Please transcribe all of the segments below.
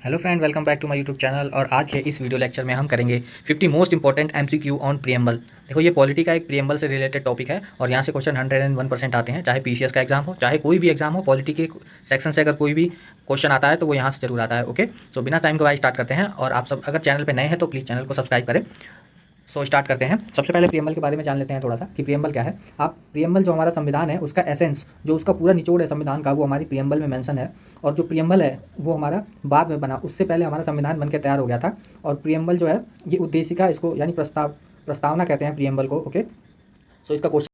Hello friend, welcome back to my YouTube channel. और आज के इस वीडियो लेक्चर में हम करेंगे 50 most important MCQ on preamble. देखो, ये पॉलिटी का एक प्रीएम्बल से रिलेटेड टॉपिक है और यहाँ से क्वेश्चन 101% आते हैं, चाहे पीसीएस का एग्जाम हो, चाहे कोई भी एग्जाम हो। पॉलिटी के सेक्शन से अगर कोई भी क्वेश्चन आता है तो वो यहाँ से जरूर आता है। ओके, सो बिना टाइम गवाए स्टार्ट करते हैं। और आप सब अगर चैनल पर नए हैं तो प्लीज़ चैनल को सब्सक्राइब करें। सो स्टार्ट करते हैं। सबसे पहले प्रीएम्बल के बारे में जान लेते हैं थोड़ा सा कि प्रीएम्बल क्या है। आप प्रीएम्बल जो हमारा संविधान है उसका एसेंस, जो उसका पूरा निचोड़ है संविधान का, वो हमारी प्रीएम्बल में मेंशन है। और जो प्रीएम्बल है वो हमारा बाद में बना, उससे पहले हमारा संविधान बनकर तैयार हो गया था। और प्रीएम्बल जो है ये उद्देशिका, इसको यानी प्रस्तावना कहते हैं प्रीएम्बल को। ओके, सो इसका क्वेश्चन,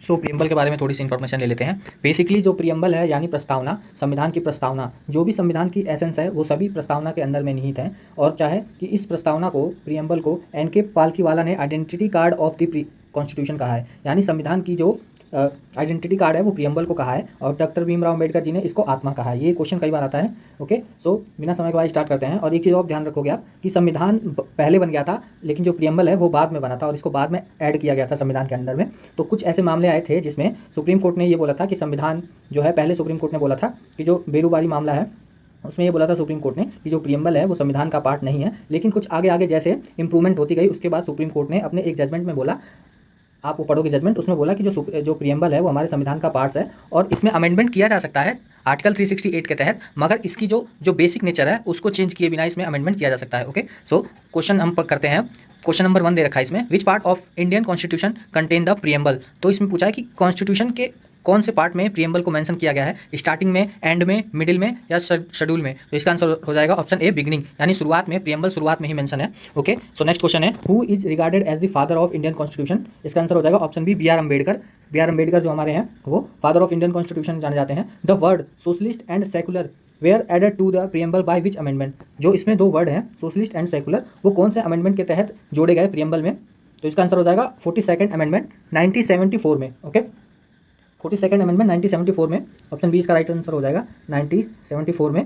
सो प्रीएम्बल के बारे में थोड़ी सी इन्फॉर्मेशन ले लेते हैं। बेसिकली जो प्रीएम्बल है यानी प्रस्तावना, संविधान की प्रस्तावना, जो भी संविधान की एसेंस है वो सभी प्रस्तावना के अंदर में निहित है। और क्या है कि इस प्रस्तावना को, प्रीएम्बल को, एन.के. पालकीवाला ने identity card of the constitution कहा है। यानी संविधान की जो आइडेंटिटी कार्ड है वो प्रीएम्बल को कहा है। और डॉक्टर भीमराव अम्बेडकर जी ने इसको आत्मा कहा है। ये क्वेश्चन कई बार आता है। ओके, सो बिना समय के बाद स्टार्ट करते हैं। और एक चीज़ और ध्यान रखोगे आप कि संविधान पहले बन गया था, लेकिन जो प्रीएम्बल है वो बाद में बना था और इसको बाद में ऐड किया गया था संविधान के अंदर में। तो कुछ ऐसे मामले आए थे जिसमें सुप्रीम कोर्ट ने ये बोला था कि संविधान जो है, पहले सुप्रीम कोर्ट ने बोला था कि जो बेरूबारी मामला है उसमें ये बोला था सुप्रीम कोर्ट ने कि जो प्रीएम्बल है वो संविधान का पार्ट नहीं है। लेकिन कुछ आगे आगे जैसे इंप्रूवमेंट होती गई, उसके बाद सुप्रीम कोर्ट ने अपने एक जजमेंट में बोला, आप वो पढ़ोगे जजमेंट, उसमें बोला कि जो प्रीएम्बल है वो हमारे संविधान का पार्ट्स है और इसमें अमेंडमेंट किया जा सकता है आर्टिकल 368 के तहत, मगर इसकी जो बेसिक नेचर है उसको चेंज किए बिना इसमें अमेंडमेंट किया जा सकता है। ओके, सो क्वेश्चन हम करते हैं। क्वेश्चन नंबर 1 दे रखा है इसमें, विच part of Indian constitution contain the preamble. तो इसमें पूछा है कि कॉन्स्टिट्यूशन के कौन से पार्ट में प्रीएम्बल को मेंशन किया गया है, स्टार्टिंग में, एंड में, मिडिल में या शेड्यूल में। तो इसका आंसर हो जाएगा ऑप्शन ए, बिगिनिंग, यानी शुरुआत में। प्रीएम्बल शुरुआत में ही मेंशन है। ओके, सो नेक्स्ट क्वेश्चन है, who is regarded as the father of Indian constitution. इसका आंसर हो जाएगा option B, B R Ambedkar. B R Ambedkar जो हमारे हैं वो फादर ऑफ इंडियन कॉन्स्टिट्यूशन जाने जाते हैं। The word socialist and secular were added to the preamble by which amendment. जो इसमें दो वर्ड हैं सोशलिस्ट एंड सेकुलर, वो कौन से अमेंडमेंट के तहत जोड़े गए प्रीएम्बल में। तो इसका आंसर हो जाएगा 42nd अमेंडमेंट 1974 में। ओके, 42nd अमेंडमेंट 1974 में, ऑप्शन बी इसका राइट आंसर हो जाएगा। 1974 में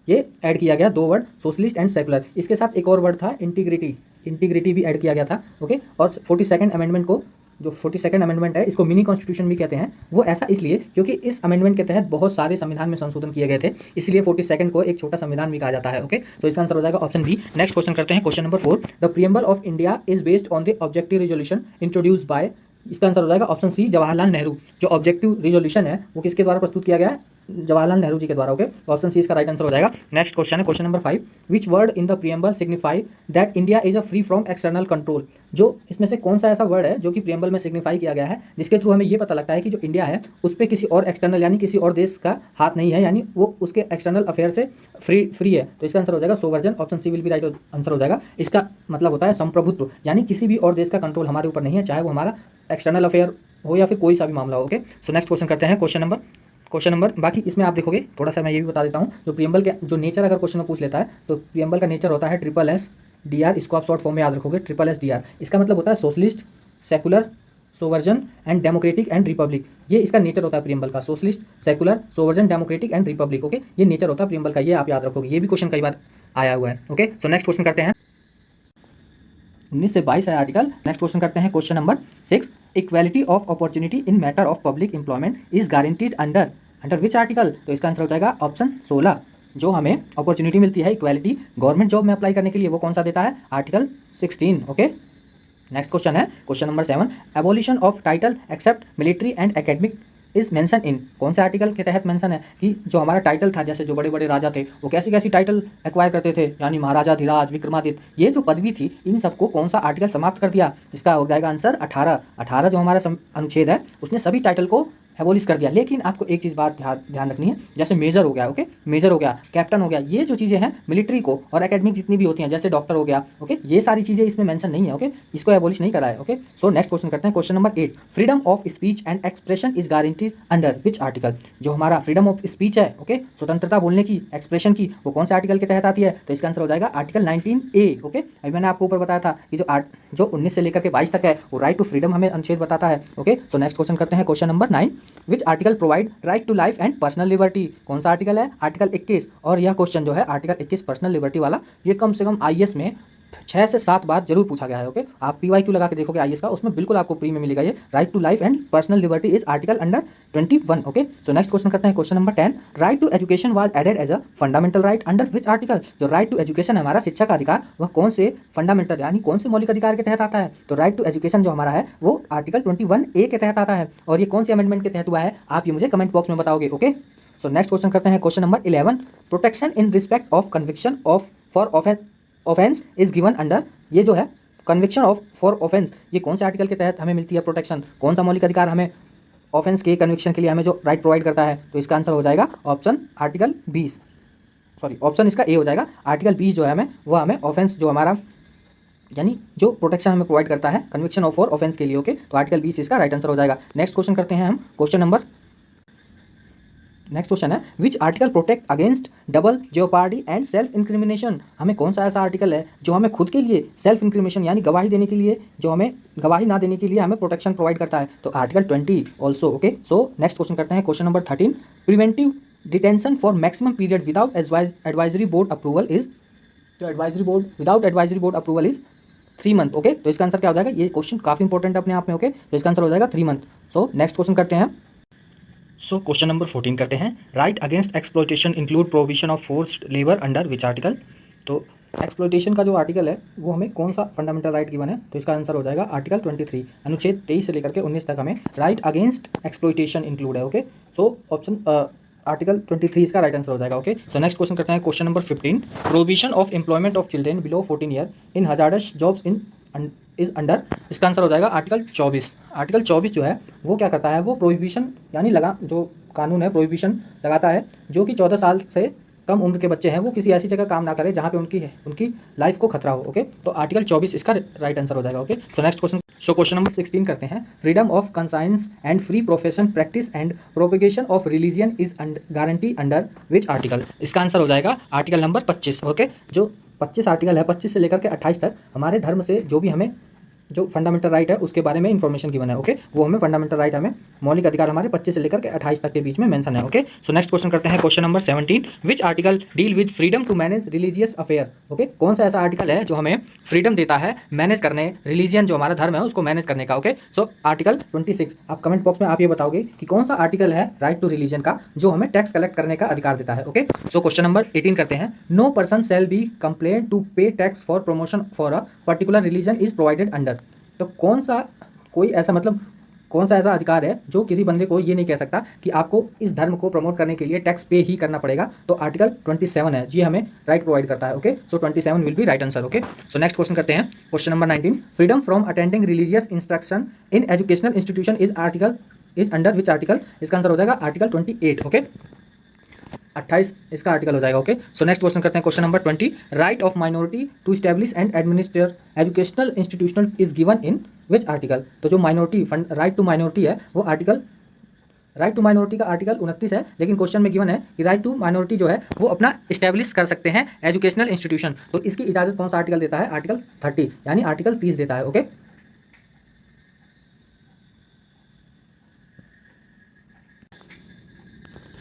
ये ऐड किया गया, दो वर्ड सोशलिस्ट एंड सेकुलर। इसके साथ एक और वर्ड था इंटीग्रिटी, इंटीग्रिटी भी ऐड किया गया था। ओके, और 42nd अमेंडमेंट को, जो 42nd अमेंडमेंट है, इसको मिनी कॉन्स्टिट्यूशन भी कहते हैं। वो ऐसा इसलिए क्योंकि इस अमेंडमेंट के तहत बहुत सारे संविधान में संशोधन किए गए थे, इसलिए 42nd को एक छोटा संविधान भी कहा जाता है। ओके, तो इसका आंसर हो जाएगा ऑप्शन बी। नेक्स्ट क्वेश्चन करते हैं, question number 4, the preamble of India is based on the objective resolution introduced by. इसका आंसर हो जाएगा ऑप्शन सी, जवाहरलाल नेहरू। जो ऑब्जेक्टिव रिजोल्यूशन है वो किसके द्वारा प्रस्तुत किया गया है, जवाहरलाल नेहरू जी के द्वारा। ओके, ऑप्शन सी इसका राइट आंसर हो जाएगा। नेक्स्ट क्वेश्चन है, question number 5, which word in the preamble signify that India is a free from external control. जो इसमें से कौन सा ऐसा वर्ड है जो कि प्रीएम्बल में सिग्निफाई किया गया है, जिसके थ्रू हमें ये पता लगता है कि जो इंडिया है उस पर किसी और एक्सटर्नल यानी किसी और देश का हाथ नहीं है, यानी वो उसके एक्सटर्नल अफेयर से फ्री है। तो इसका आंसर हो जाएगा सोवर्जन। ऑप्शन सी विल भी राइट आंसर हो जाएगा। इसका मतलब होता है संप्रभुत्व, यानी किसी भी और देश का कंट्रोल हमारे ऊपर नहीं है, चाहे वो हमारा एक्सटर्नल अफेयर हो या फिर कोई सा भी मामला हो। ओके, सो नेक्स्ट क्वेश्चन करते हैं, क्वेश्चन नंबर, बाकी इसमें आप देखोगे थोड़ा सा मैं ये भी बता देता हूँ, जो प्रीएम्बल के जो नेचर अगर क्वेश्चन में पूछ लेता है तो प्रीएम्बल का नेचर होता है SSDR। इसको आप शॉर्ट फॉर्म में याद रखोगे, SSDR। इसका मतलब होता है socialist, secular, सोवर्जन and democratic and Republic. ये इसका नेचर होता है प्रीएम्बल का, socialist, secular, सोवर्जन, democratic and Republic. Okay, ये नेचर होता है प्रीएम्बल का, ये आप याद रखोगे। ये भी क्वेश्चन कई बार आया हुआ है। ओके, सो नेक्स्ट क्वेश्चन करते हैं, 19 से 22 है आर्टिकल। नेक्स्ट क्वेश्चन करते हैं, question number 6, equality of opportunity in matter of public employment is guaranteed under which article. तो इसका आंसर हो जाएगा ऑप्शन 16। जो हमें अपॉर्चुनिटी मिलती है इक्वालिटी गवर्नमेंट जॉब में अप्लाई करने के लिए, वो कौन सा देता है, आर्टिकल 16। ओके, नेक्स्ट क्वेश्चन है, question number 7, abolition of title except military and academic is mention in. कौन से आर्टिकल के तहत मेंशन है कि जो हमारा टाइटल था, जैसे जो बड़े बड़े राजा थे वो कैसी कैसी टाइटल एक्वायर करते थे, यानी महाराजा धीराज, विक्रमादित्य, ये जो पदवी थी, इन सबको कौन सा आर्टिकल समाप्त कर दिया। इसका हो जाएगा आंसर 18 जो हमारा अनुच्छेद है उसने सभी टाइटल को एबोलिश कर दिया। लेकिन आपको एक चीज़ बात ध्यान रखनी है, जैसे मेजर हो गया, ओके, मेजर हो गया, कैप्टन हो गया, ये जो चीज़ें हैं मिलिट्री को, और एकेडमिक जितनी भी होती हैं जैसे डॉक्टर हो गया, ओके, ये सारी चीज़ें इसमें मेंशन नहीं है। ओके, इसको एबोलिश नहीं करा है। ओके, सो नेक्स्ट क्वेश्चन करते हैं, question number 8, freedom of speech and expression is guaranteed under which article. जो हमारा फ्रीडम ऑफ स्पीच है, ओके, स्वतंत्रता बोलने की, एक्सप्रेशन की, वो कौन से आर्टिकल के तहत आती है। तो इसका आंसर हो जाएगा आर्टिकल 19A। ओके, अभी मैंने आपको ऊपर बताया था कि जो 19 से लेकर के 22 तक है वो राइट टू फ्रीडम हमें अनुच्छेद बताता है। ओके, सो नेक्स्ट क्वेश्चन करते हैं, question number 9, which article provide right to life and personal liberty. कौन सा आर्टिकल है, आर्टिकल 21। और यह क्वेश्चन जो है आर्टिकल 21 पर्सनल लिबर्टी वाला, ये कम से कम IAS में 6 से 7 बार जरूर पूछा गया है। ओके, आप PYQ लगा के देखोगे आईएएस का, उसमें बिल्कुल आपको प्री में मिलेगा ये। Right to life and personal liberty is article under 21। Okay, so next question करते हैं, question number 10। Right to education was added as a fundamental right under which article. जो राइट टू एजुकेशन हमारा शिक्षा का अधिकार, वह कौन से फंडामेंटल यानी कौन से मौलिक अधिकार के तहत आता है। तो राइट टू एजुकेशन जो हमारा है वो आर्टिकल 21A के तहत आता है। और ये कौन से अमेंडमेंट के तहत हुआ है, आप ये मुझे कमेंट बॉक्स में बताओगे। ओके, सो नेक्स्ट क्वेश्चन करते हैं, question number 11। Protection in respect of conviction of for offence is given under. ये जो है कन्विक्शन ऑफ फॉर ऑफेंस, ये कौन से आर्टिकल के तहत हमें मिलती है प्रोटेक्शन, कौन सा मौलिक अधिकार हमें ऑफेंस के कन्विक्शन के लिए हमें जो राइट प्रोवाइड करता है। तो इसका आंसर हो जाएगा ऑप्शन आर्टिकल 20, सॉरी ऑप्शन इसका ए हो जाएगा। आर्टिकल 20 जो है हमें, वह हमें ऑफेंस जो हमारा यानी जो प्रोटेक्शन हमें प्रोवाइड करता है कन्विक्शन ऑफ फॉर ऑफेंस के लिए। ओके, तो आर्टिकल 20 इसका राइट आंसर हो जाएगा। नेक्स्ट क्वेश्चन करते हैं हम, क्वेश्चन नंबर नेक्स्ट क्वेश्चन है, which article protect against double jeopardy and self incrimination. हमें कौन सा ऐसा आर्टिकल है जो हमें खुद के लिए सेल्फ इंक्रिमिनेशन यानी गवाही देने के लिए, जो हमें गवाही ना देने के लिए हमें प्रोटेक्शन प्रोवाइड करता है। तो article 20 also. Okay, so next question करते हैं, question number 13। Preventive detention for maximum period without advisory board approval is. तो advisory board without advisory board approval is 3 month. Okay, तो इसका आंसर क्या हो जाएगा, ये क्वेश्चन काफी इंपॉर्टेंट है अपने आप में। ओके, तो इसका आंसर हो जाएगा 3 मंथ। सो नेक्स्ट क्वेश्चन करते हैं, सो क्वेश्चन नंबर 14 करते हैं, right against exploitation include provision of forced labour under which article. तो एक्सप्लॉयटेशन का जो आर्टिकल है वो हमें कौन सा फंडामेंटल राइट गिवन है। तो इसका आंसर हो जाएगा आर्टिकल 23, अनुच्छेद 23 से लेकर के 19 तक हमें राइट अगेंस्ट एक्सप्लॉयटेशन इंक्लूड है। ओके, सो ऑप्शन आर्टिकल 23 इसका राइट आंसर हो जाएगा। ओके, सो नेक्स्ट क्वेश्चन करते हैं, question number 15। Provision of employment of children below 14 year in hazardous jobs in is under. इसका आंसर हो जाएगा आर्टिकल 24। आर्टिकल 24 जो है वो क्या करता है, वो प्रोहिबिशन यानी लगा जो कानून है प्रोहिबिशन लगाता है जो कि 14 साल से कम उम्र के बच्चे हैं वो किसी ऐसी जगह काम ना करें जहाँ पे उनकी लाइफ को खतरा हो। ओके, तो आर्टिकल 24 इसका राइट आंसर हो जाएगा। ओके, सो नेक्स्ट क्वेश्चन, सो क्वेश्चन नंबर 16 करते हैं, freedom of conscience and free profession practice and propagation of religion is guarantee under which article. इसका आंसर हो जाएगा आर्टिकल नंबर 25। ओके, जो 25 आर्टिकल है, 25 से लेकर के 28 तक हमारे धर्म से जो भी हमें जो फंडामेंटल राइट है उसके बारे में इन्फॉर्मेशन गिवन है। ओके, वो हमें फंडामेंटल राइट हमें मौलिक अधिकार हमारे 25 से लेकर के 28 तक के बीच में मेंशन है। ओके, सो नेक्स्ट क्वेश्चन करते हैं, question number 17। Which article deal with freedom to manage religious affair. Okay, कौन सा ऐसा आर्टिकल है जो हमें फ्रीडम देता है मैनेज करने, रिलीजियन जो हमारा धर्म है उसको मैनेज करने का। Okay, so article 26। आप कमेंट बॉक्स में आप ये बताओगे कि कौन सा आर्टिकल है राइट टू रिलीजन का जो हमें टैक्स कलेक्ट करने का अधिकार देता है। ओके, सो क्वेश्चन नंबर 18 करते हैं, no person shall be complain to pay tax for promotion for a particular religion is provided under. तो कौन सा ऐसा अधिकार है जो किसी बंदे को ये नहीं कह सकता कि आपको इस धर्म को प्रमोट करने के लिए टैक्स पे ही करना पड़ेगा। तो आर्टिकल 27 है, ये हमें राइट प्रोवाइड करता है। Okay, so 27 will be right answer. Okay, so next question करते हैं, question number 19। Freedom from attending religious instruction in educational institution is under which article. इसका आंसर हो जाएगा आर्टिकल 28। ओके, 28 इसका आर्टिकल हो जाएगा। ओके, सो नेक्स्ट क्वेश्चन करते हैं, question number 20। Right of minority to establish and administer educational institutional is given in which article. तो जो माइनॉरिटी राइट टू माइनॉरिटी है वो आर्टिकल राइट टू माइनॉरिटी का आर्टिकल 29 है, लेकिन क्वेश्चन में गिवन है कि राइट टू माइनॉरिटी जो है वो अपना इस्टेब्लिश कर सकते हैं एजुकेशनल इंस्टीट्यूशन। तो इसकी इजाजत कौन सा आर्टिकल देता है, आर्टिकल 30 यानी आर्टिकल 30 देता है। ओके,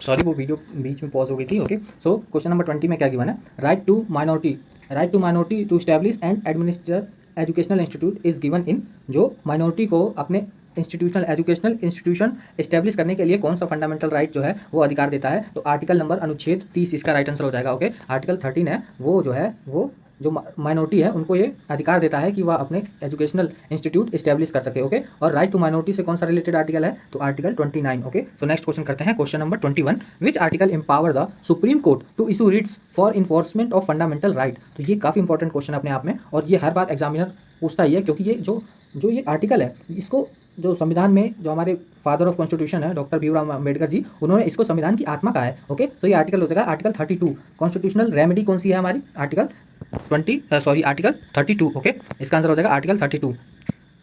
सॉरी वो वीडियो बीच में पॉज हो गई थी। ओके, सो क्वेश्चन नंबर 20 में क्या गिवन है, right to minority to establish and administer educational institute is given in. जो माइनॉरिटी को अपने एजुकेशनल इंस्टीट्यूशन इस्टेब्लिश करने के लिए कौन सा फंडामेंटल राइट जो है वो अधिकार देता है। तो आर्टिकल नंबर अनुच्छेद 30 इसका राइट आंसर हो जाएगा। ओके, आर्टिकल 13 है वो जो है वो जो माइनॉरिटी है उनको ये अधिकार देता है कि वह अपने एजुकेशनल इंस्टीट्यूट इस्टेब्लिश कर सके। ओके, और राइट टू माइनॉरिटी से कौन सा रिलेटेड आर्टिकल है, तो article 29। Okay, so next question करते हैं, question number 21। Which article empower the supreme court to issue writs for enforcement of fundamental right. तो ये काफ़ी इंपॉर्टेंट क्वेश्चन अपने आप में, और ये हर बार एग्जामिनर पूछता ही है, क्योंकि ये जो ये आर्टिकल है इसको जो संविधान में जो हमारे फादर ऑफ कॉन्स्टिट्यूशन है डॉक्टर भीमराव अम्बेडकर जी, उन्होंने इसको संविधान की आत्मा कहा है। ओके, सो ये आर्टिकल हो जाएगा आर्टिकल 32। कॉन्स्टिट्यूशनल रेमेडी कौन सी है हमारी, आर्टिकल 32। ओके, इसका आंसर हो जाएगा आर्टिकल 32।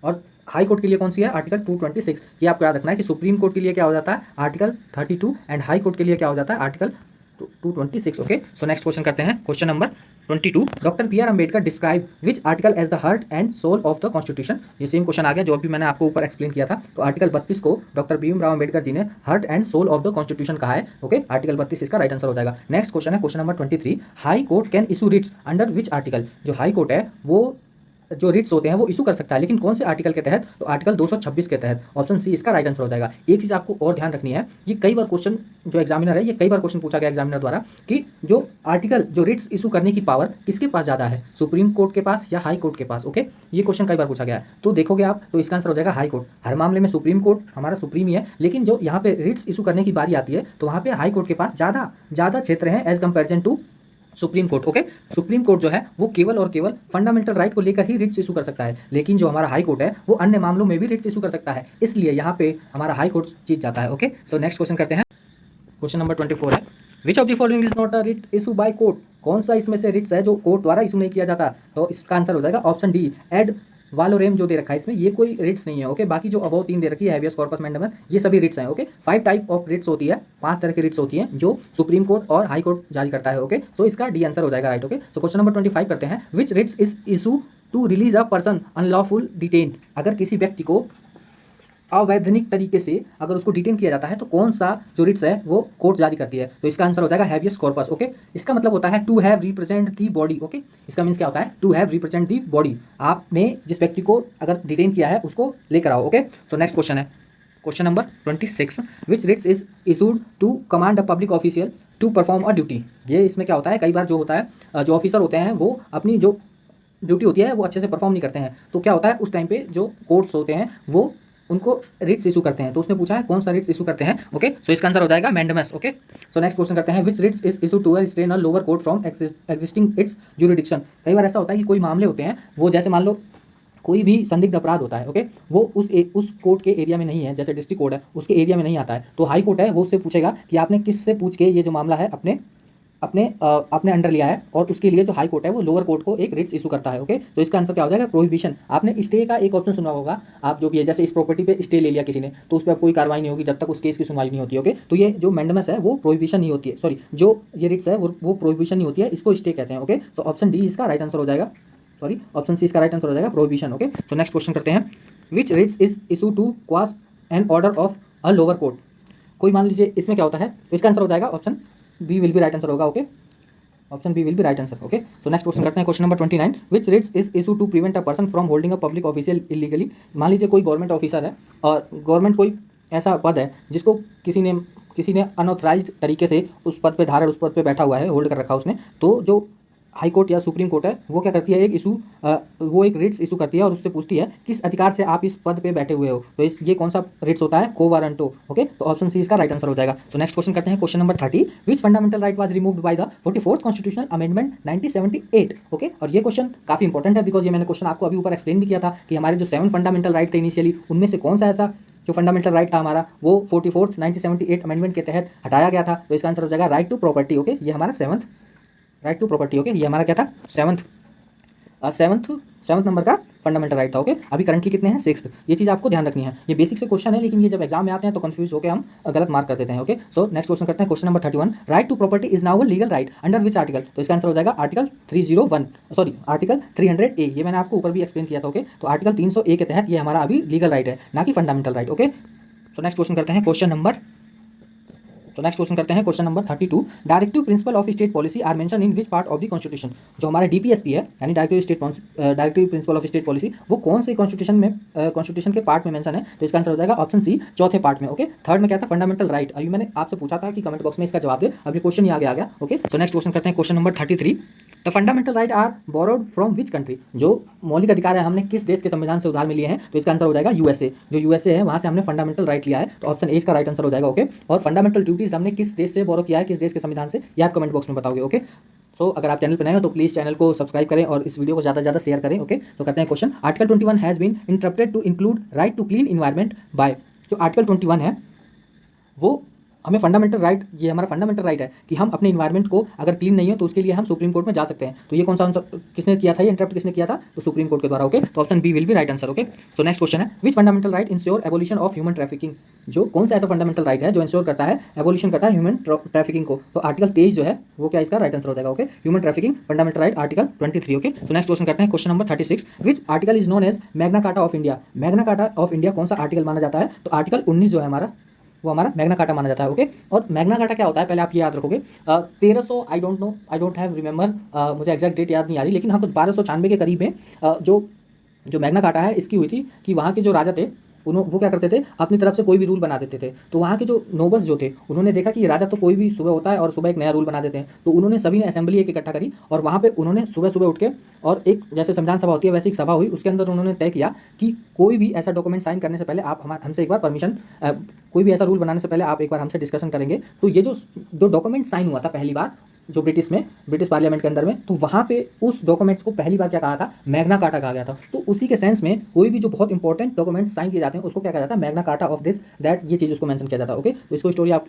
और हाई कोर्ट के लिए कौन सी है, आर्टिकल 226। ये आपको याद रखना है कि सुप्रीम कोर्ट के लिए क्या हो जाता है, आर्टिकल 32, एंड हाई कोर्ट के लिए क्या हो जाता है, article 226 okay. So next question करते हैं question number 22। Doctor B R Ambedkar describe which article as the heart and soul of the constitution. ये सेम क्वेश्चन आ गया जो अभी मैंने आपको ऊपर एक्सप्लेन किया था। तो आर्टिकल 32 को डॉक्टर भीमराव अम्बेडकर जी ने heart and soul of the constitution कहा है। ओके, आर्टिकल 32 इसका राइट आंसर हो जाएगा। नेक्स्ट क्वेश्चन है question number 23। High court can issue Ritz under which article. जो हाई कोर्ट है वो जो रिट्स होते हैं वो इशू कर सकता है, लेकिन कौन से आर्टिकल के तहत? तो आर्टिकल 226 के तहत। ऑप्शन सी इसका राइट आंसर हो जाएगा। एक चीज़ आपको और ध्यान रखनी है, ये कई बार क्वेश्चन जो एग्जामिनर है, ये कई बार क्वेश्चन पूछा गया एग्जामिनर द्वारा कि जो आर्टिकल जो रिट्स इशू करने की पावर किसके पास ज़्यादा है, सुप्रीम कोर्ट के पास या हाई कोर्ट के पास। ओके, ये क्वेश्चन कई बार पूछा गया है। तो देखोगे आप तो इसका आंसर हो जाएगा हाई कोर्ट। हर मामले में सुप्रीम कोर्ट हमारा सुप्रीम ही है, लेकिन जो यहाँ पे रिट्स इशू करने की बारी आती है तो वहाँ पे हाई कोर्ट के पास ज़्यादा क्षेत्र है as comparison to supreme court. Okay, supreme court जो है वो केवल और केवल फंडामेंटल राइट को लेकर ही रिट्स इशू कर सकता है, लेकिन जो हमारा हाई कोर्ट है वो अन्य मामलों में भी रिट्स इशू कर सकता है, इसलिए यहाँ पे हमारा हाई कोर्ट जीत जाता है। ओके, सो नेक्स्ट क्वेश्चन करते हैं क्वेश्चन नंबर 24 है which of the following is not a writ issue by court. कौन सा इसमें से रिट्स है जो कोर्ट द्वारा इशू नहीं किया जाता? तो इसका आंसर हो जाएगा ऑप्शन डी एड वालोरेम जो दे रखा है इसमें, ये कोई रिट्स नहीं है। ओके, बाकी जो अबव 3 दे रखी है हैबियस कॉर्पस मैंडेमस, ये सभी रिट्स हैं। ओके, 5 टाइप ऑफ रिट्स होती है, 5 तरह की रिट्स होती हैं जो सुप्रीम कोर्ट और हाई कोर्ट जारी करता है। ओके, सो इसका डी आंसर हो जाएगा right. Okay, so question number 25 करते हैं which writs is issue to release a person unlawful detain. अगर किसी व्यक्ति को अवैधानिक तरीके से अगर उसको डिटेन किया जाता है तो कौन सा जो रिट्स है वो कोर्ट जारी करती है? तो इसका आंसर हो जाएगा हैबियस कॉर्पस। ओके, इसका मतलब होता है to have represent the body. Okay, इसका मीन्स क्या होता है? To have represent the body. आपने जिस व्यक्ति को अगर डिटेन किया है उसको लेकर आओ। ओके, सो नेक्स्ट क्वेश्चन है question number 26। Which writs is issued to command a public official to perform a duty. ये इसमें क्या होता है, कई बार जो होता है जो ऑफिसर होते हैं वो अपनी जो ड्यूटी होती है वो अच्छे से परफॉर्म नहीं करते हैं, तो क्या होता है उस टाइम पे जो कोर्ट्स होते हैं वो उनको रिट्स इशू करते हैं। तो उसने पूछा है कौन सा रिट्स इशू करते हैं। ओके, सो इसका आंसर हो जाएगा mandamus. Okay, so next question करते हैं which writs is issue to restrain a lower court from existing its jurisdiction. कई बार ऐसा होता है कि कोई मामले होते हैं वो जैसे मान लो कोई भी संदिग्ध अपराध होता है। ओके, वो उस कोर्ट के एरिया में नहीं है, जैसे डिस्ट्रिक्ट कोर्ट है उसके एरिया में नहीं आता है, तो हाई कोर्ट है वो उससे पूछेगा कि आपने किससे पूछ के ये जो मामला है अपने अंडर लिया है, और उसके लिए जो हाई कोर्ट है वो लोअर कोर्ट को एक रिट्स इशू करता है। ओके, तो इसका आंसर क्या हो जाएगा? प्रोहिबिशन। आपने स्टे का एक ऑप्शन सुना होगा, आप जो भी है जैसे इस प्रॉपर्टी पे स्टे ले लिया किसी ने तो उस पर कोई कार्रवाई नहीं होगी जब तक उस केस की सुनवाई नहीं होती। ओके, तो ये जो मैंडेमस है वो प्रोहिबिशन नहीं होती है, सॉरी जो ये रिट्स है वो प्रोहिबिशन नहीं होती है, इसको स्टे कहते हैं। ओके, तो ऑप्शन डी इसका राइट आंसर हो जाएगा, सॉरी ऑप्शन सी इसका राइट आंसर हो जाएगा प्रोहिबिशन। ओके, तो नेक्स्ट क्वेश्चन करते हैं which writs is issue to quash an order of a lower court. कोई मान लीजिए इसमें क्या होता है, तो इसका आंसर हो जाएगा option B will be right answer होगा। Okay, option B will be right answer. Okay, तो नेक्स्ट क्वेश्चन करते हैं question number 29। Which writs is issue to prevent a person from holding a public official illegally. मान लीजिए कोई government officer है और government कोई ऐसा पद है जिसको किसी ने अनऑथराइज्ड तरीके से उस पद पे धारण उस पद पे बैठा हुआ है, होल्ड कर रखा उसने, तो जो हाई कोर्ट या सुप्रीम कोर्ट है वो क्या करती है वो एक रिट्स इशू करती है और उससे पूछती है किस अधिकार से आप इस पद पे बैठे हुए हो। तो ये कौन सा रिट्स होता है? को वारंटो। ओके, तो ऑप्शन सी इसका राइट आंसर हो जाएगा। तो नेक्स्ट क्वेश्चन करते हैं question number 30। Which fundamental right was removed by the 44th constitutional amendment 1978। Okay, और ये क्वेश्चन काफी इंपॉर्टेंट है बिकॉज ये मैंने क्वेश्चन आपको अभी ऊपर एक्सप्लेन भी किया था कि हमारे जो 7 फंडामेंटल राइट थे इनिशियली, उनमें से कौन सा ऐसा जो फंडामेंटल राइट था हमारा वो 44th 1978 अमेंडमेंट के तहत हटाया गया था। तो इसका आंसर हो जाएगा राइट टू प्रॉपर्टी। ओके, ये हमारा 7th right to property. Okay, ये हमारा क्या था? सेवंथ नंबर का फंडामेंटल राइट था। ओके, अभी करंटली कितने हैं? 6th। ये चीज़ आपको ध्यान रखनी है, ये बेसिक से क्वेश्चन है लेकिन ये जब एग्जाम में आते हैं तो कंफ्यूज होकर हम गलत मार्क कर देते हैं। ओके, सो नेक्स्ट क्वेश्चन करते हैं question number 31। Right to property is now a legal right under which article. तो इसका आंसर हो जाएगा आर्टिकल 300A। ये मैंने आपको ऊपर भी एक्सप्लेन किया था। ओके, तो आर्टिकल 300A के तहत ये हमारा अभी लीगल राइट है, ना कि फंडामेंटल राइट। ओके, तो नेक्स्ट क्वेश्चन करते हैं question number 32। Directive principle of state policy are mention in which part of the constitution. जो हमारा डीपीएसपी है यानी directive principle of state policy, वो कौन से कॉन्स्टिट्यूशन के पार्ट में मेंशन है? तो इसका आंसर हो जाएगा ऑप्शन सी, चौथे पार्ट में। ओके, थर्ड में क्या था? Fundamental right. अभी मैंने आपसे पूछा था कि कमेंट बॉक्स में इसका जवाब दे, अभी क्वेश्चन ही आगे आ गया। ओके, तो नेक्स्ट क्वेश्चन करते हैं question number 33। The fundamental right are borrowed from which country. जो मौलिक अधिकार है हमने किस देश के संविधान से उधार में लिए हैं? तो इसका आंसर हो जाएगा यूएसए। जो यूएसए है वहां से हमने फंडामेंटल राइट लिया है, तो ऑप्शन ए इसका राइट आंसर हो जाएगा। ओके, और फंडामेंटल ड्यूटीज हमने किस देश से बोरो किया है, किस देश के संविधान से, ये आप कमेंट बॉक्स में बताओगे। ओके, सो अगर आप चैनल पर नए हो तो प्लीज चैनल को सब्सक्राइब करें और इस वीडियो को ज़्यादा से ज़्यादा शेयर करें। ओके, तो करते हैं question. Article 21 has been interpreted to include right to clean environment by. जो आर्टिकल 21 है वो हमें फंडामेंटल राइट, ये हमारा फंडामेंटल राइट है कि हम अपने इन्वायरमेंट को अगर क्लीन नहीं हो तो उसके लिए हम सुप्रीम कोर्ट में जा सकते हैं। तो ये कौन सा आंसर किसने किया था, ये इंटरप्ट किसने किया था, तो सुप्रीम कोर्ट के द्वारा। ओके, तो option B will be right answer. Okay, so next question है, which fundamental right ensure abolition of human trafficking. जो कौन सा ऐसा फंडामेंटल राइट है जो इंश्योर करता है एबोलिशन करता है ह्यूमन ट्रैफिकिंग को, तो आर्टिकल 23 जो है वो क्या इसका राइट आंसर हो जाएगा। Okay, human trafficking fundamental right article 23। Okay, तो नेक्स्ट क्वेश्चन करते हैं, question number 36, which article is known as Magna Carta of India. Magna Carta of India कौन सा आर्टिकल माना जाता है, तो आर्टिकल 19 जो है हमारा वो हमारा मैग्ना कार्टा माना जाता है। ओके, और मैग्ना कार्टा क्या होता है पहले आप ये याद रखोगे, 1300 I don't know, I don't have remember, मुझे एग्जैक्ट डेट याद नहीं आ रही, लेकिन हाँ कुछ 1296 के करीब में जो जो मैग्ना कार्टा है इसकी हुई थी कि वहाँ के जो राजा थे वो क्या करते थे, अपनी तरफ से कोई भी रूल बना देते थे। तो वहाँ के जो नोबल्स जो थे उन्होंने देखा कि ये राजा तो कोई भी सुबह होता है और सुबह एक नया रूल बना देते हैं, तो उन्होंने सभी ने असेंबली एक इकट्ठा करी और वहाँ पे उन्होंने सुबह सुबह उठ के और एक जैसे संविधान सभा होती है वैसे एक सभा हुई, उसके अंदर उन्होंने तय किया कि कोई भी ऐसा डॉक्यूमेंट साइन करने से पहले आप हमसे एक बार परमिशन, कोई भी ऐसा रूल बनाने से पहले आप एक बार हमसे डिस्कशन करेंगे। तो ये जो डॉक्यूमेंट साइन हुआ था पहली बार जो ब्रिटिश पार्लियामेंट के अंदर में, तो वहाँ पे उस डॉक्यूमेंट्स को पहली बार क्या कहा था, मैग्ना कार्टा कहा गया था। तो उसी के सेंस में कोई भी जो बहुत इंपॉर्टेंट डॉक्यूमेंट्स साइन किए जाते हैं उसको क्या कहा जाता है, Magna Carta of this that, ये चीज़ उसको मेंशन किया जाता है। ओके, तो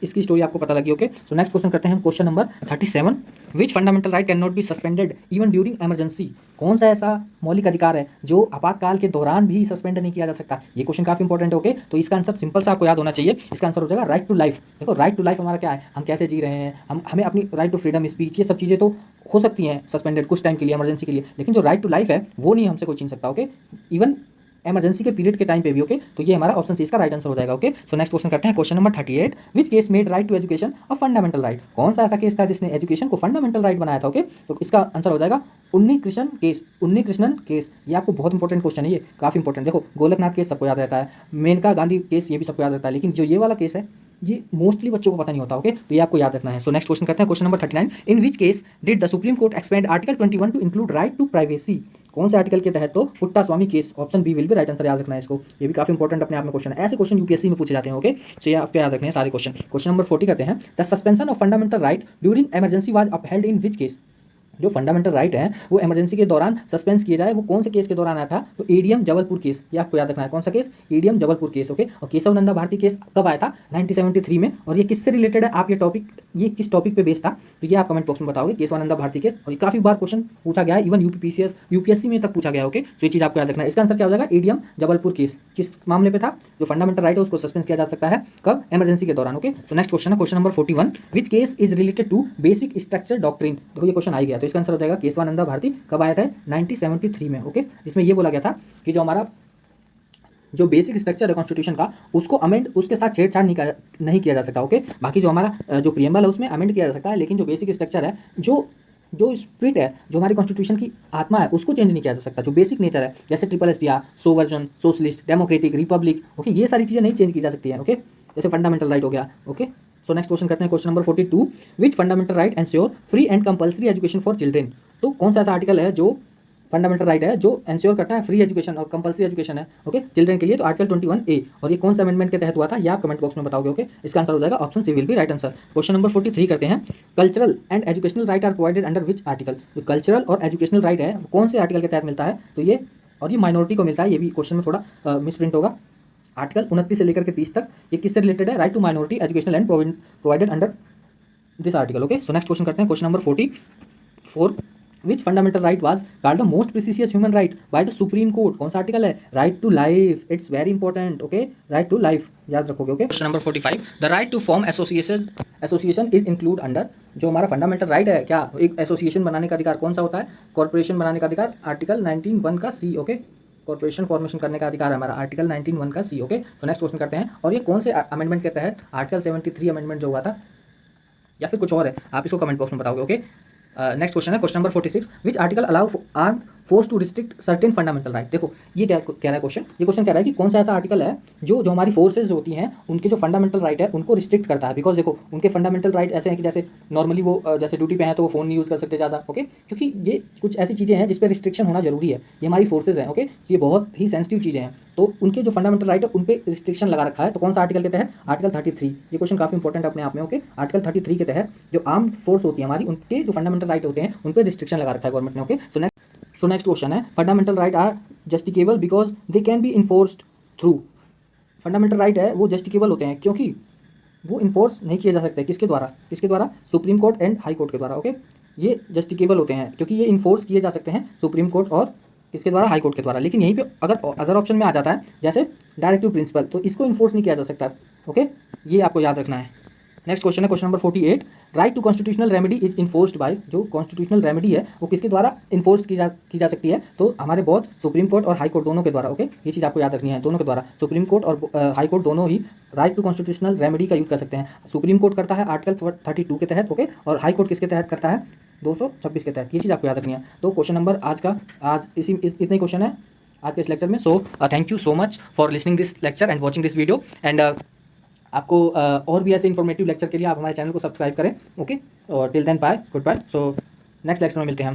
इसकी स्टोरी आपको पता लगी। ओके, सो नेक्स्ट क्वेश्चन करते हैं हम, question number 37, which fundamental right can not be suspended even during emergency. कौन सा ऐसा मौलिक अधिकार है जो आपातकाल के दौरान भी सस्पेंड नहीं किया जा सकता। ये क्वेश्चन काफी इंपॉर्टेंट है। ओके, तो इसका आंसर सिंपल सा आपको याद होना चाहिए, इसका आंसर हो जाएगा राइट टू लाइफ। देखो राइट टू लाइफ हमारा क्या है, हम कैसे जी रहे हैं, हमें अपनी राइट टू फ्रीडम स्पीच, ये सब चीज़ें तो हो सकती हैं सस्पेंडेड कुछ टाइम के लिए इमरजेंसी के लिए, लेकिन जो राइट टू लाइफ है वो नहीं हमसे कोई छीन सकता। ओके, इवन इमरजेंसी के पीरियड के टाइम पे भी। ओके, तो ये हमारा ऑप्शन सी इसका राइट आंसर हो जाएगा। ओके, सो नेक्स्ट क्वेश्चन करते हैं, question number 38, which case made right to education a fundamental right. कौन सा ऐसा केस था जिसने एजुकेशन को फंडामेंटल राइट बनाया था। ओके, तो इसका आंसर हो जाएगा उन्नी कृष्णन केस। ये आपको बहुत इंपॉर्टेंट क्वेश्चन है, ये काफी इंपॉर्टेंट। देखो गोलकनाथ केस सबको याद रहता है, मेनका गांधी केस ये भी सबको याद रहता है, लेकिन जो ये वाला केस है ये मोस्टली बच्चों को पता नहीं होता। ओके, तो ये आपको याद रखना है। सो नेक्स्ट क्वेश्चन करते हैं, question number 39, in which case did the supreme court expand article 21 to include right to privacy. कौन से आर्टिकल के तहत, तो Puttaswamy case, option B will be right answer, याद रखना है इसको, ये भी काफी इंपॉर्टेंट अपने आप में क्वेश्चन है, ऐसे क्वेश्चन यूपीएससी में पूछे जाते हैं। ओके, सो ये आपको याद रखने हैं सारे क्वेश्चन। क्वेश्चन नंबर 40 करते हैं, the suspension of fundamental right during emergency was upheld in which case. जो फंडामेंटल राइट है वो इमरजेंसी के दौरान सस्पेंस किया जाए, वो कौन से केस के दौरान आया था, तो एडीएम जबलपुर केस, ये आपको याद रखना है, कौन सा case, ADM Jabalpur case. Okay, और केशव नंदा भारती केस कब आया था, 1973 में, और ये किससे रिलेटेड है, आप ये किस टॉपिक पे बेस्ड था, तो ये आप कमेंट बॉक्स में बताओगे, केशवानंदा भारती केस। और ये काफी बार क्वेश्चन पूछा गया है, इवन यूपीएससी में तक पूछा गया। ओके, तो ये चीज आपको याद रखना है। इसका आंसर क्या हो जाएगा, एडीएम जबलपुर केस किस मामले पे था, जो फंडामेंटल राइट है उसको सस्पेंस किया जा सकता है कब, इमरजेंसी के दौरान। ओके, तो नेक्स्ट क्वेश्चन है, question number 41, which case is related to basic structure doctrine. देखो ये क्वेश्चन आ गया, तो इसका आंसर हो जाएगा केशवानंदा भारती, कब आया था, 1973 में। ओके, जिसमें ये बोला गया था कि जो हमारा जो बेसिक स्ट्रक्चर है कॉन्स्टिट्यूशन का उसको अमेंड, उसके साथ छेड़छाड़ नहीं किया जा सकता। ओके, बाकी जो हमारा जो प्रियम्बल है उसमें अमेंड किया जा सकता है, लेकिन जो बेसिक स्ट्रक्चर है, जो स्पिरिट है, जो हमारी कॉन्स्टिट्यूशन की आत्मा है, उसको चेंज नहीं किया जा सकता। जो बेसिक नेचर है, जैसे triple STR, सोवर्जन, socialist, democratic, Republic, okay, ये सारी चीज़ें नहीं चेंज की जा सकती है। ओके, जैसे फंडामेंटल राइट हो गया। ओके, सो नेक्स्ट क्वेश्चन करते हैं, question number 42, which fundamental right ensure free and compulsory education for children. तो कौन सा ऐसा आर्टिकल है जो फंडामेंटल राइट है जो एंश्योर करता है फ्री एजुकेशन और कंपल्सरी एजुकेशन है, ओके, चिल्ड्रन के लिए, तो आर्टिकल 21A। और ये कौन सा अमेंडमेंट के तहत हुआ था, ये आप कमेंट बॉक्स में बताओगे। ओके, इसका आंसर हो जाएगा option C will be right answer. Question number 43 करते हैं, cultural and educational right are provided under which article. जो कल्चरल और एजुकेशनल राइट है कौन से आर्टिकल के तहत मिलता है, तो ये, और ये माइनॉरिटी को मिलता है, ये भी क्वेश्चन में थोड़ा मिसप्रिंट होगा। आर्टिकल 29 से लेकर के 30 तक ये किससे रिलेटेड है, right to minority educational and provided under this article. Okay, so next question करते हैं, question number 44, which fundamental right was called the most precious human right by the supreme court. कौन सा आर्टिकल है, right to life, it's very important. Okay, right to life याद रखोगे। Okay, question number 45, the right to form association is include under. जो हमारा fundamental right है, क्या एक एसोसिएशन बनाने का अधिकार कौन सा होता है, कॉर्पोरेशन बनाने का अधिकार, आर्टिकल 19(1) का सी। ओके, कॉर्पोरेशन फॉर्मेशन करने का अधिकार है हमारा, आर्टिकल 19(1) का सी। ओके, तो नेक्स्ट क्वेश्चन करते हैं, और ये कौन से अमेंडमेंट के तहत, आर्टिकल 73 अमेंडमेंट जो हुआ था, या फिर कुछ और है, आप इसको कमेंट बॉक्स में बताओगे। ओके, नेक्स्ट क्वेश्चन है, question number 46, which article allow arm force to restrict certain fundamental right. देखो ये क्या कह रहा है क्वेश्चन, ये क्वेश्चन कह रहा है कि कौन सा ऐसा आर्टिकल है जो हमारी फोर्सेज होती हैं उनके जो फंडामेंटल राइट है उनको रिस्ट्रिक्ट करता है। बिकॉज देखो उनके फंडामेंटल राइट ऐसे हैं कि जैसे नॉर्मली वो जैसे ड्यूटी पे हैं तो वो फोन नहीं यूज़ कर सकते ज़्यादा। ओके, क्योंकि ये कुछ ऐसी चीज़ें हैं जिस पर रिस्ट्रिक्शन होना जरूरी है, ये हमारी फोर्सेज हैं। ओके, ये बहुत ही सेंसिटिव चीज़ें हैं, तो उनके जो फंडामेंटल राइट है उन पर रिस्ट्रिक्शन लगा रखा है। तो कौन सा आर्टिकल के तहत, आर्टिकल 33। ये क्वेश्चन काफी इंपॉर्टेंट अपने आप में। ओके, आर्टिकल 33 के तहत जो आर्म फोर्स होती है हमारी, उनके जो फंडामेंटल राइट होते हैं उन पर रिस्ट्रिक्शन लगा रखा है गवर्नमेंट ने। ओके, सो नेक्स्ट क्वेश्चन है, fundamental right are justiciable because they can be enforced through. Fundamental right है वो जस्टिकेबल होते हैं क्योंकि वो इन्फोर्स नहीं किया जा सकता है। किसके द्वारा supreme court and high court के द्वारा। ओके, ये जस्टिकेबल होते हैं क्योंकि ये इन्फोर्स किए जा सकते हैं सुप्रीम कोर्ट और किसके द्वारा, हाई कोर्ट के द्वारा। लेकिन यहीं पे अगर अदर ऑप्शन में आ जाता है जैसे डायरेक्टिव प्रिंसिपल, तो इसको इन्फोर्स नहीं किया जा सकता। ओके, ये आपको याद रखना है। नेक्स्ट क्वेश्चन है question number 48, right to constitutional remedy is enforced by, जो कॉन्स्टिट्यूशनल रेमेडी है वो किसके द्वारा इन्फोर्स की जा सकती है, तो हमारे बहुत सुप्रीम कोर्ट और हाई कोर्ट दोनों के द्वारा। ओके, ये चीज़ आपको याद रखनी है, दोनों के द्वारा, सुप्रीम कोर्ट और हाई कोर्ट दोनों ही राइट टू कॉन्स्टिट्यूशनल रेमेडी का यूज कर सकते हैं। सुप्रीम कोर्ट करता है आर्टिकल 32 के तहत, ओके, और हाई कोर्ट किसके तहत करता है, 226 के तहत। ये चीज़ आपको याद रखनी है। तो क्वेश्चन नंबर आज इतने क्वेश्चन है आज के इस लेक्चर में। So thank you so much for listening this lecture and watching this video. And आपको और भी ऐसे इन्फॉर्मेटिव लेक्चर के लिए आप हमारे चैनल को सब्सक्राइब करें। ओके, और till then bye, good bye. So next lecture में मिलते हैं हम।